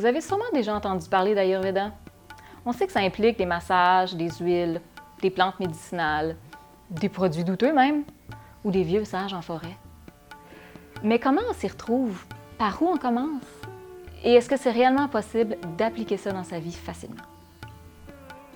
Vous avez sûrement déjà entendu parler d'Ayurveda. On sait que ça implique des massages, des huiles, des plantes médicinales, des produits douteux même, ou des vieux sages en forêt. Mais comment on s'y retrouve? Par où on commence? Et est-ce que c'est réellement possible d'appliquer ça dans sa vie facilement?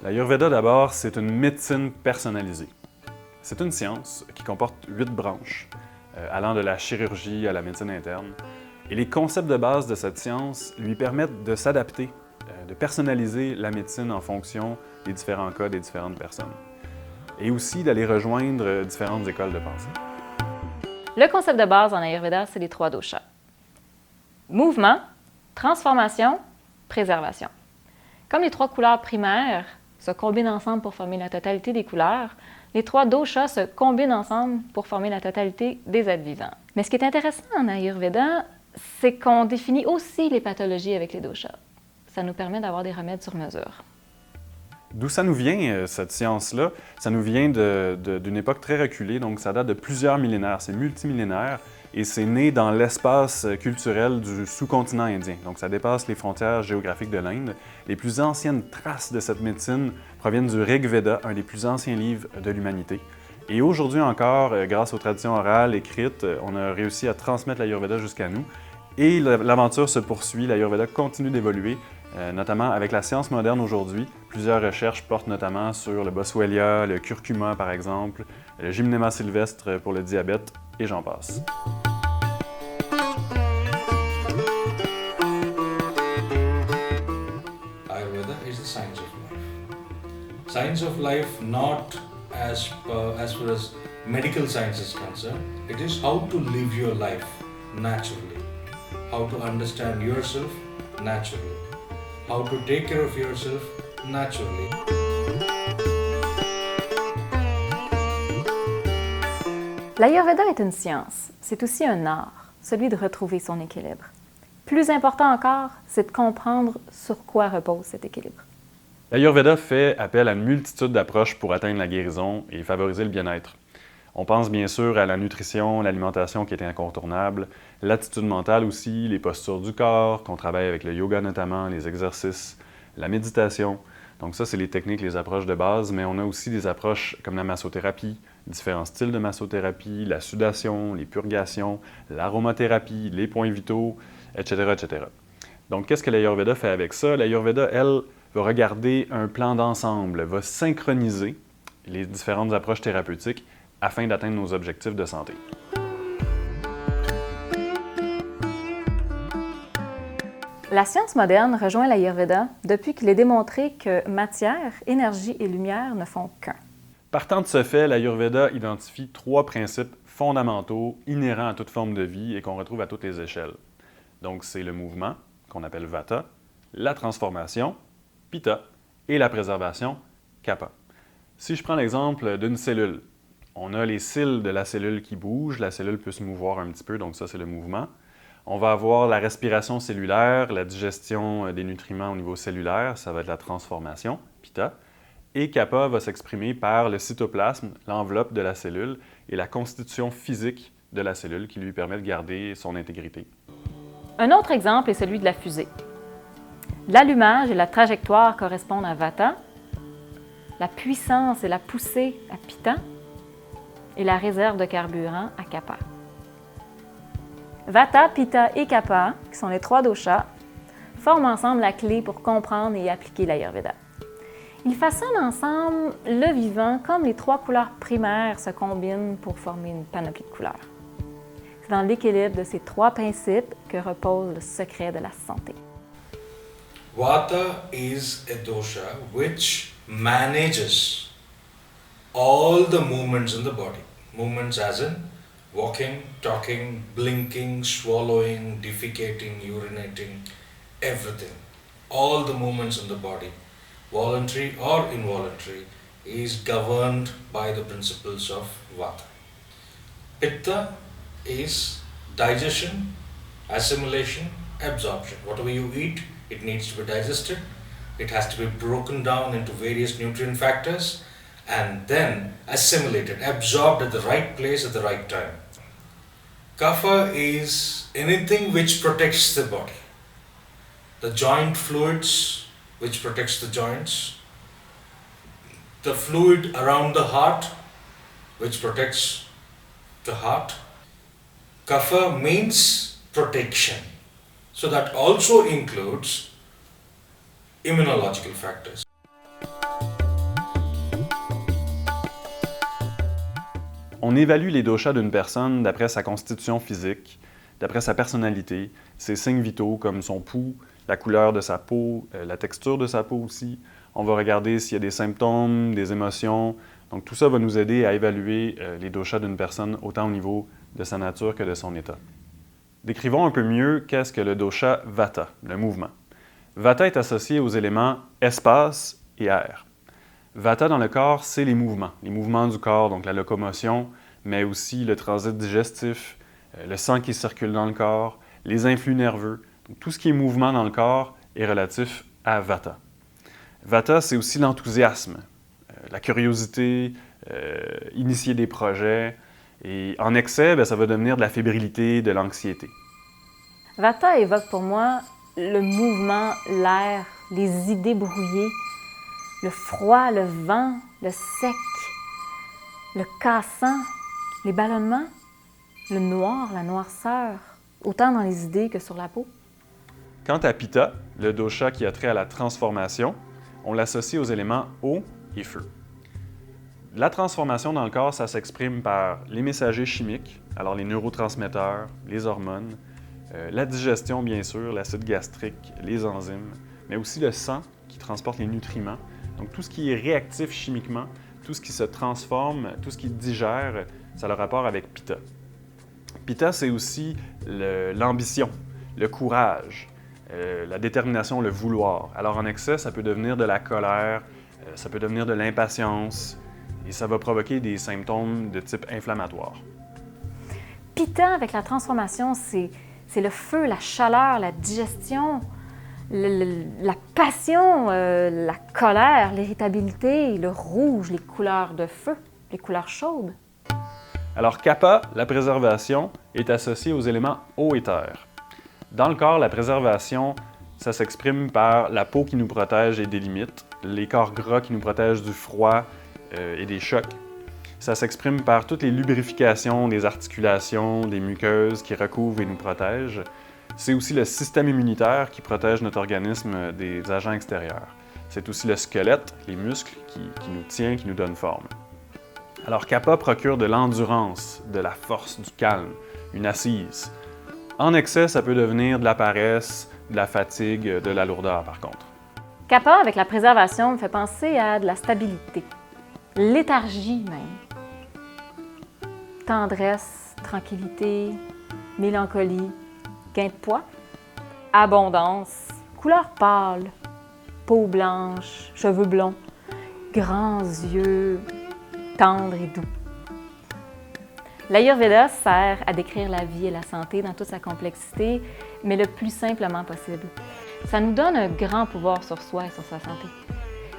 L'Ayurveda, d'abord, c'est une médecine personnalisée. C'est une science qui comporte 8 branches, allant de la chirurgie à la médecine interne. Et les concepts de base de cette science lui permettent de s'adapter, de personnaliser la médecine en fonction des différents cas des différentes personnes. Et aussi d'aller rejoindre différentes écoles de pensée. Le concept de base en Ayurveda, c'est les 3 doshas. Mouvement, transformation, préservation. Comme les 3 couleurs primaires se combinent ensemble pour former la totalité des couleurs, les 3 doshas se combinent ensemble pour former la totalité des êtres vivants. Mais ce qui est intéressant en Ayurveda, c'est qu'on définit aussi les pathologies avec les doshas. Ça nous permet d'avoir des remèdes sur mesure. D'où ça nous vient, cette science-là? Ça nous vient d'une époque très reculée, donc ça date de plusieurs millénaires, c'est multimillénaire, et c'est né dans l'espace culturel du sous-continent indien. Donc ça dépasse les frontières géographiques de l'Inde. Les plus anciennes traces de cette médecine proviennent du Rig Veda, un des plus anciens livres de l'humanité. Et aujourd'hui encore, grâce aux traditions orales, écrites, on a réussi à transmettre l'Ayurveda jusqu'à nous. Et l'aventure se poursuit, l'Ayurveda continue d'évoluer, notamment avec la science moderne aujourd'hui. Plusieurs recherches portent notamment sur le boswellia, le curcuma par exemple, le gymnema sylvestre pour le diabète, et j'en passe. Ayurveda is the science of life. Science of life not as far as medical science is concerned. It is how to live your life naturally, how to understand yourself naturally, how to take care of yourself naturally. L'Ayurveda est une science, c'est aussi un art, celui de retrouver son équilibre. Plus important encore, c'est de comprendre sur quoi repose cet équilibre. L'Ayurveda fait appel à une multitude d'approches pour atteindre la guérison et favoriser le bien-être. On pense bien sûr à la nutrition, l'alimentation qui est incontournable, l'attitude mentale aussi, les postures du corps, qu'on travaille avec le yoga notamment, les exercices, la méditation. Donc ça, c'est les techniques, les approches de base, mais on a aussi des approches comme la massothérapie, différents styles de massothérapie, la sudation, les purgations, l'aromathérapie, les points vitaux, etc., etc. Donc qu'est-ce que l'Ayurveda fait avec ça? L'Ayurveda, elle, va regarder un plan d'ensemble, va synchroniser les différentes approches thérapeutiques afin d'atteindre nos objectifs de santé. La science moderne rejoint l'Ayurveda depuis qu'il est démontré que matière, énergie et lumière ne font qu'un. Partant de ce fait, l'Ayurveda identifie 3 principes fondamentaux inhérents à toute forme de vie et qu'on retrouve à toutes les échelles. Donc c'est le mouvement, qu'on appelle Vata, la transformation, Pitta, et la préservation, Kapha. Si je prends l'exemple d'une cellule, on a les cils de la cellule qui bougent, la cellule peut se mouvoir un petit peu, donc ça c'est le mouvement. On va avoir la respiration cellulaire, la digestion des nutriments au niveau cellulaire, ça va être la transformation, Pitta. Et Kapha va s'exprimer par le cytoplasme, l'enveloppe de la cellule, et la constitution physique de la cellule qui lui permet de garder son intégrité. Un autre exemple est celui de la fusée. L'allumage et la trajectoire correspondent à Vata, la puissance et la poussée à Pitta, et la réserve de carburant à Kapha. Vata, Pitta et Kapha, qui sont les 3 doshas, forment ensemble la clé pour comprendre et appliquer l'Ayurveda. Ils façonnent ensemble le vivant comme les 3 couleurs primaires se combinent pour former une panoplie de couleurs. C'est dans l'équilibre de ces 3 principes que repose le secret de la santé. Vata is a dosha which manages all the movements in the body. Movements as in walking, talking, blinking, swallowing, defecating, urinating, everything. All the movements in the body, voluntary or involuntary, is governed by the principles of Vata. Pitta is digestion, assimilation, absorption. Whatever you eat, it needs to be digested. It has to be broken down into various nutrient factors and then assimilated, absorbed at the right place at the right time. Kapha is anything which protects the body. the joint fluids which protects the joints, the fluid around the heart which protects the heart. Kapha means protection. So that also includes immunological factors. On évalue les doshas d'une personne d'après sa constitution physique, d'après sa personnalité, ses signes vitaux comme son pouls, la couleur de sa peau, la texture de sa peau aussi. On va regarder s'il y a des symptômes, des émotions. Donc tout ça va nous aider à évaluer les doshas d'une personne autant au niveau de sa nature que de son état. Décrivons un peu mieux qu'est-ce que le dosha Vata, le mouvement. Vata est associé aux éléments espace et air. Vata dans le corps, c'est les mouvements du corps, donc la locomotion, mais aussi le transit digestif, le sang qui circule dans le corps, les influx nerveux. Donc, tout ce qui est mouvement dans le corps est relatif à Vata. Vata, c'est aussi l'enthousiasme, la curiosité, initier des projets. Et en excès, ça va devenir de la fébrilité, de l'anxiété. Vata évoque pour moi le mouvement, l'air, les idées brouillées, le froid, le vent, le sec, le cassant, les ballonnements, le noir, la noirceur, autant dans les idées que sur la peau. Quant à Pitta, le dosha qui a trait à la transformation, on l'associe aux éléments eau et feu. La transformation dans le corps, ça s'exprime par les messagers chimiques, alors les neurotransmetteurs, les hormones, la digestion bien sûr, l'acide gastrique, les enzymes, mais aussi le sang qui transporte les nutriments. Donc tout ce qui est réactif chimiquement, tout ce qui se transforme, tout ce qui digère, ça a le rapport avec Pitta. Pitta, c'est aussi l'ambition, le courage, la détermination, le vouloir. Alors en excès, ça peut devenir de la colère, ça peut devenir de l'impatience, et ça va provoquer des symptômes de type inflammatoire. Pitta, avec la transformation, c'est le feu, la chaleur, la digestion, la passion, la colère, l'irritabilité, le rouge, les couleurs de feu, les couleurs chaudes. Alors Kapha, la préservation, est associée aux éléments eau et terre. Dans le corps, la préservation, ça s'exprime par la peau qui nous protège et délimite, les corps gras qui nous protègent du froid et des chocs. Ça s'exprime par toutes les lubrifications des articulations, des muqueuses qui recouvrent et nous protègent. C'est aussi le système immunitaire qui protège notre organisme des agents extérieurs. C'est aussi le squelette, les muscles, qui nous tient, qui nous donne forme. Alors Kapha procure de l'endurance, de la force, du calme, une assise. En excès, ça peut devenir de la paresse, de la fatigue, de la lourdeur par contre. Kapha, avec la préservation, me fait penser à de la stabilité, léthargie même. Tendresse, tranquillité, mélancolie, gain de poids, abondance, couleur pâle, peau blanche, cheveux blonds, grands yeux, tendres et doux. L'Ayurveda sert à décrire la vie et la santé dans toute sa complexité, mais le plus simplement possible. Ça nous donne un grand pouvoir sur soi et sur sa santé.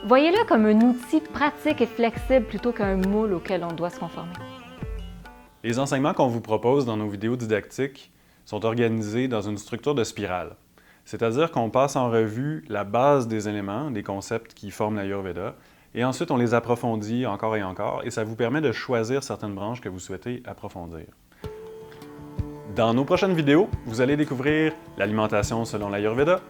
Voyez-le comme un outil pratique et flexible plutôt qu'un moule auquel on doit se conformer. Les enseignements qu'on vous propose dans nos vidéos didactiques sont organisés dans une structure de spirale. C'est-à-dire qu'on passe en revue la base des éléments, des concepts qui forment l'Ayurveda, et ensuite on les approfondit encore et encore, et ça vous permet de choisir certaines branches que vous souhaitez approfondir. Dans nos prochaines vidéos, vous allez découvrir l'alimentation selon l'Ayurveda,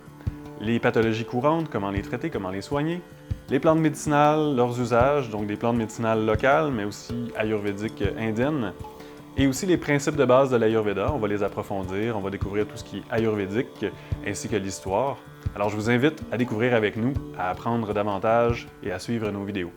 les pathologies courantes, comment les traiter, comment les soigner, les plantes médicinales, leurs usages, donc des plantes médicinales locales, mais aussi ayurvédiques indiennes, et aussi les principes de base de l'Ayurveda. On va les approfondir, on va découvrir tout ce qui est ayurvédique, ainsi que l'histoire. Alors je vous invite à découvrir avec nous, à apprendre davantage et à suivre nos vidéos.